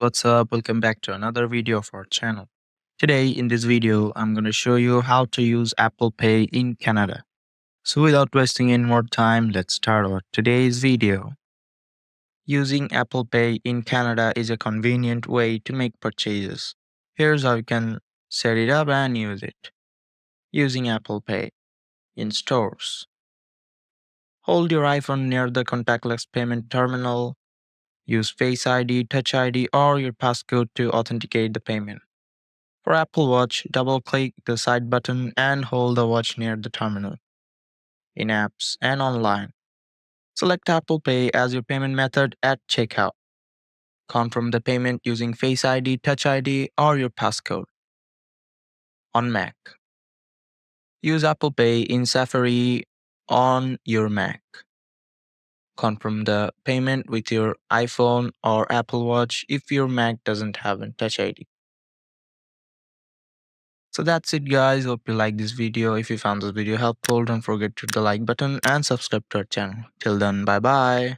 What's up? Welcome back to another video of our channel. Today in this video, I'm going to show you how to use Apple Pay in Canada. So without wasting any more time, let's start our today's video. Using Apple Pay in Canada is a convenient way to make purchases. Here's how you can set it up and use it. Using Apple Pay in stores. Hold your iPhone near the contactless payment terminal. Use Face ID, Touch ID, or your passcode to authenticate the payment. For Apple Watch, double-click the side button and hold the watch near the terminal. In apps and online, select Apple Pay as your payment method at checkout. Confirm the payment using Face ID, Touch ID, or your passcode. On Mac, use Apple Pay in Safari on your Mac. Confirm the payment with your iPhone or Apple Watch if your Mac doesn't have a Touch ID. So that's it guys, hope you like this video. If you found this video helpful, don't forget to hit the like button and subscribe to our channel. Till then, bye bye.